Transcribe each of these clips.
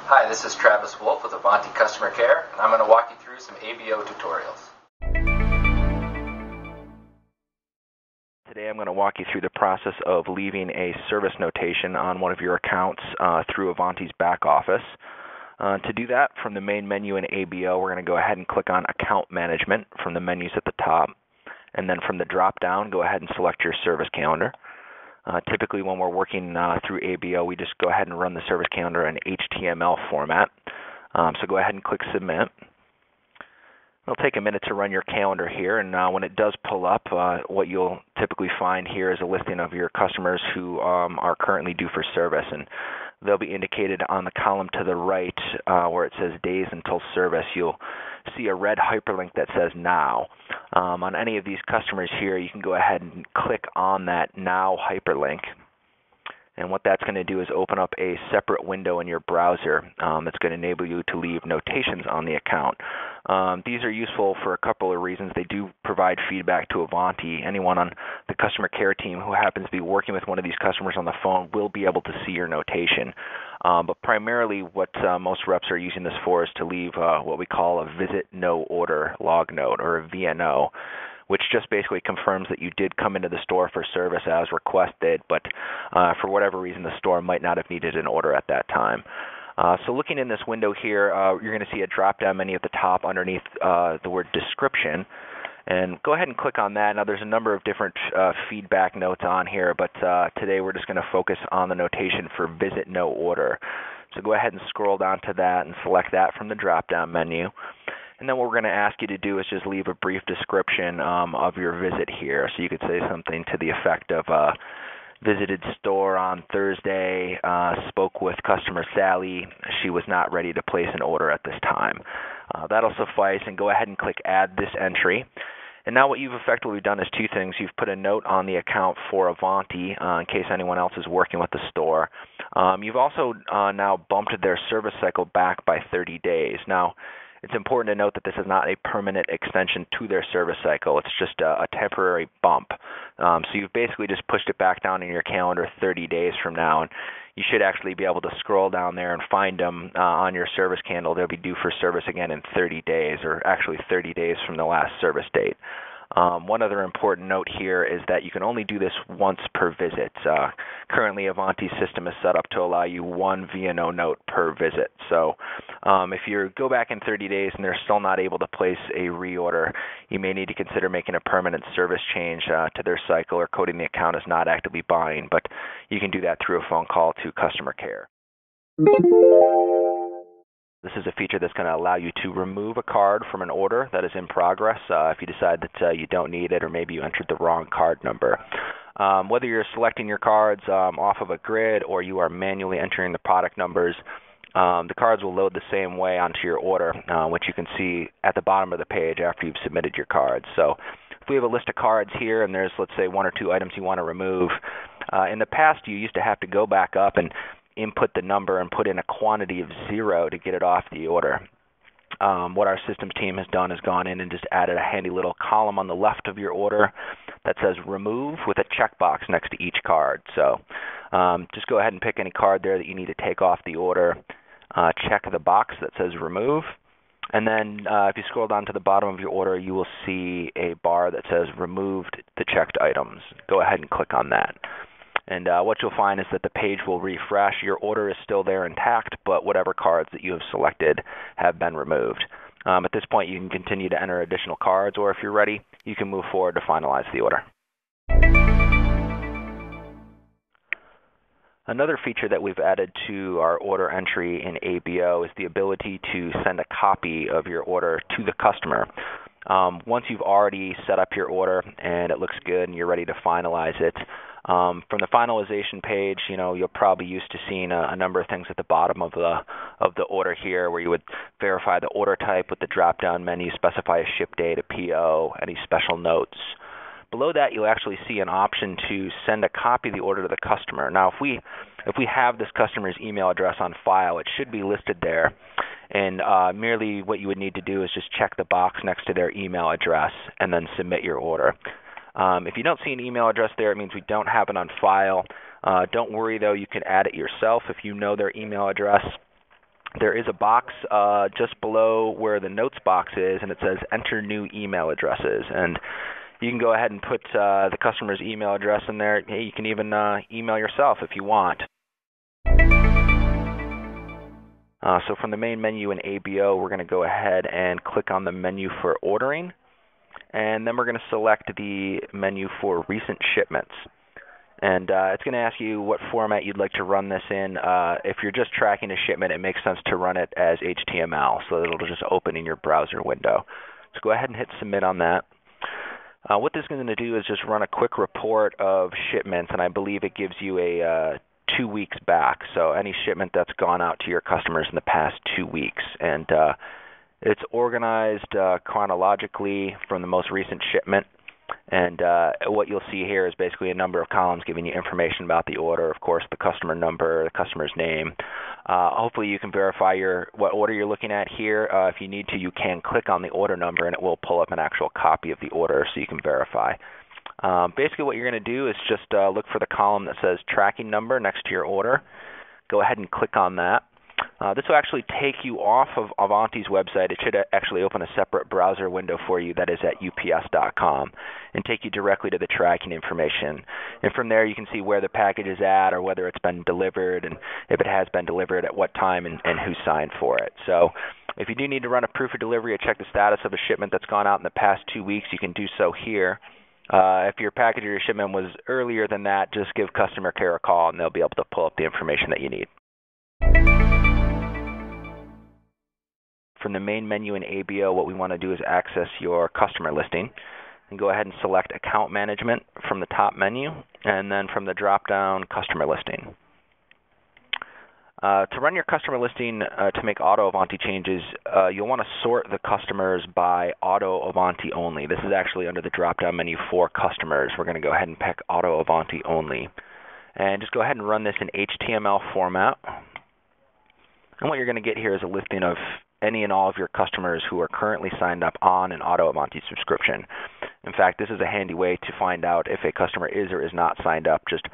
Hi, this is Travis Wolf with Avanti Customer Care, and I'm going to walk you through some ABO tutorials. Today I'm going to walk you through the process of leaving a service notation on one of your accounts through Avanti's back office. To do that, from the main menu in ABO, we're going to go ahead and click on Account Management from the menus at the top. And then from the drop-down, go ahead and select your service calendar. Typically, when we're working through ABO, we just go ahead and run the service calendar in HTML format. So go ahead and click Submit. It'll take a minute to run your calendar here, and when it does pull up, what you'll typically find here is a listing of your customers who are currently due for service, and they'll be indicated on the column to the right where it says Days Until Service. You'll see a red hyperlink that says Now. On any of these customers here, you can go ahead and click on that Now hyperlink. And what that's going to do is open up a separate window in your browser that's going to enable you to leave notations on the account. These are useful for a couple of reasons. They do provide feedback to Avanti. Anyone on the customer care team who happens to be working with one of these customers on the phone will be able to see your notation. But primarily what most reps are using this for is to leave what we call a Visit No Order log note, or a VNO, which just basically confirms that you did come into the store for service as requested, but for whatever reason the store might not have needed an order at that time. So looking in this window here, you're going to see a drop-down menu at the top underneath the word Description. And go ahead and click on that. Now there's a number of different feedback notes on here, but today we're just going to focus on the notation for Visit No Order. So go ahead and scroll down to that and select that from the drop-down menu. And then what we're going to ask you to do is just leave a brief description of your visit here. So you could say something to the effect of, visited store on Thursday, spoke with customer Sally. She was not ready to place an order at this time. That'll suffice, and go ahead and click Add This Entry. And now what you've effectively done is two things. You've put a note on the account for Avanti in case anyone else is working with the store. You've also now bumped their service cycle back by 30 days. Now, it's important to note that this is not a permanent extension to their service cycle. It's just a temporary bump. So you've basically just pushed it back down in your calendar 30 days from now, and you should actually be able to scroll down there and find them on your service calendar. They'll be due for service again in 30 days, or actually 30 days from the last service date. One other important note here is that you can only do this once per visit. Currently, Avanti's system is set up to allow you one VNO note per visit. So if you go back in 30 days and they're still not able to place a reorder, you may need to consider making a permanent service change to their cycle or coding the account as not actively buying. But you can do that through a phone call to customer care. This is a feature that's going to allow you to remove a card from an order that is in progress if you decide that you don't need it, or maybe you entered the wrong card number. Whether you're selecting your cards off of a grid or you are manually entering the product numbers, the cards will load the same way onto your order, which you can see at the bottom of the page after you've submitted your cards. So if we have a list of cards here and there's, let's say, one or two items you want to remove, in the past you used to have to go back up and input the number and put in a quantity of 0 to get it off the order. What our systems team has done is gone in and just added a handy little column on the left of your order that says Remove with a checkbox next to each card. So just go ahead and pick any card there that you need to take off the order. Check the box that says Remove. And then if you scroll down to the bottom of your order, you will see a bar that says Removed the checked items. Go ahead and click on that. And what you'll find is that the page will refresh. Your order is still there intact, but whatever cards that you have selected have been removed. At this point, you can continue to enter additional cards, or if you're ready, you can move forward to finalize the order. Another feature that we've added to our order entry in ABO is the ability to send a copy of your order to the customer. Once you've already set up your order and it looks good and you're ready to finalize it, from the finalization page, you're probably used to seeing a number of things at the bottom of the order here, where you would verify the order type with the drop-down menu, specify a ship date, a PO, any special notes. Below that, you'll actually see an option to send a copy of the order to the customer. Now, if we have this customer's email address on file, it should be listed there. And merely what you would need to do is just check the box next to their email address and then submit your order. If you don't see an email address there, it means we don't have it on file. Don't worry, though. You can add it yourself if you know their email address. there is a box just below where the notes box is, and it says enter new email addresses. And you can go ahead and put the customer's email address in there. Hey, you can even email yourself if you want. So from the main menu in ABO, we're going to go ahead and click on the menu for ordering, and then we're going to select the menu for recent shipments. And it's going to ask you what format you'd like to run this in. If you're just tracking a shipment, it makes sense to run it as HTML, so that it'll just open in your browser window. So go ahead and hit submit on that. What this is going to do is just run a quick report of shipments, and I believe it gives you a 2 weeks back, so any shipment that's gone out to your customers in the past 2 weeks. And it's organized chronologically from the most recent shipment. And what you'll see here is basically a number of columns giving you information about the order, of course, the customer number, the customer's name. Hopefully you can verify what order you're looking at here. If you need to, you can click on the order number, and it will pull up an actual copy of the order so you can verify. Basically what you're going to do is just look for the column that says tracking number next to your order. Go ahead and click on that. This will actually take you off of Avanti's website. It should actually open a separate browser window for you that is at ups.com and take you directly to the tracking information. And from there you can see where the package is at, or whether it's been delivered, and if it has been delivered, at what time, and who signed for it. So if you do need to run a proof of delivery or check the status of a shipment that's gone out in the past 2 weeks, you can do so here. If your package or your shipment was earlier than that, just give customer care a call, and they'll be able to pull up the information that you need. From the main menu in ABO, what we want to do is access your customer listing. And go ahead and select Account Management from the top menu, and then from the drop-down, Customer Listing. To run your customer listing to make Auto Avanti changes, you'll want to sort the customers by Auto Avanti Only. This is actually under the drop-down menu for customers. We're going to go ahead and pick Auto Avanti Only. And just go ahead and run this in HTML format. And what you're going to get here is a listing of any and all of your customers who are currently signed up on an Auto Avanti subscription. In fact, this is a handy way to find out if a customer is or is not signed up. Just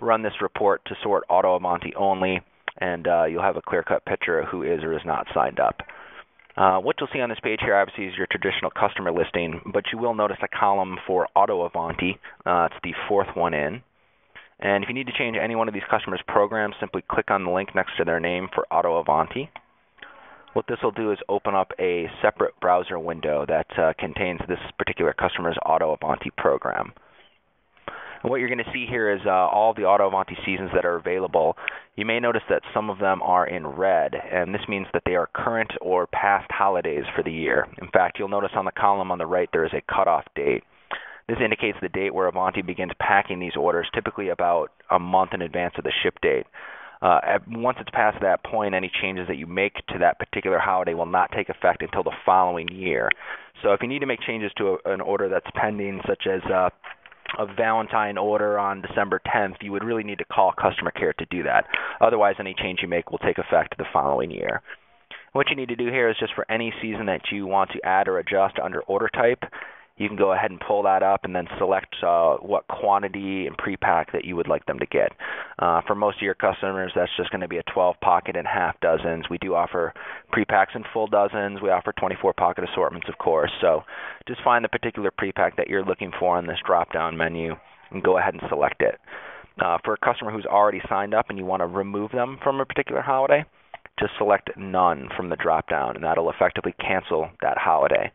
run this report to sort Auto Avanti Only, and you'll have a clear-cut picture of who is or is not signed up. What you'll see on this page here obviously is your traditional customer listing, but you will notice a column for Auto Avanti. It's the fourth one in. And if you need to change any one of these customers' programs, simply click on the link next to their name for Auto Avanti. What this will do is open up a separate browser window that contains this particular customer's Auto Avanti program. And what you're going to see here is all the Auto Avanti seasons that are available. You may notice that some of them are in red, and this means that they are current or past holidays for the year. In fact, you'll notice on the column on the right there is a cutoff date. This indicates the date where Avanti begins packing these orders, typically about a month in advance of the ship date. Once it's past that point, any changes that you make to that particular holiday will not take effect until the following year. So if you need to make changes to an order that's pending, such as a Valentine order on December 10th, you would really need to call customer care to do that. Otherwise, any change you make will take effect the following year. What you need to do here is just for any season that you want to add or adjust under order type, you can go ahead and pull that up and then select what quantity and pre-pack that you would like them to get. For most of your customers, that's just going to be a 12-pocket and half dozens. We do offer pre-packs and full dozens. We offer 24-pocket assortments, of course. So just find the particular pre-pack that you're looking for in this drop-down menu and go ahead and select it. For a customer who's already signed up and you want to remove them from a particular holiday, just select None from the drop-down, and that'll effectively cancel that holiday.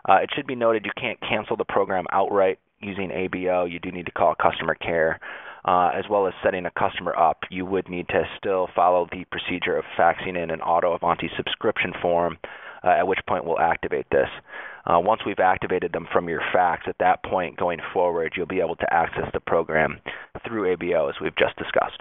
It should be noted you can't cancel the program outright using ABO. You do need to call customer care. As well as setting a customer up, you would need to still follow the procedure of faxing in an Auto Avanti subscription form, at which point we'll activate this. Once we've activated them from your fax, at that point going forward, you'll be able to access the program through ABO as we've just discussed.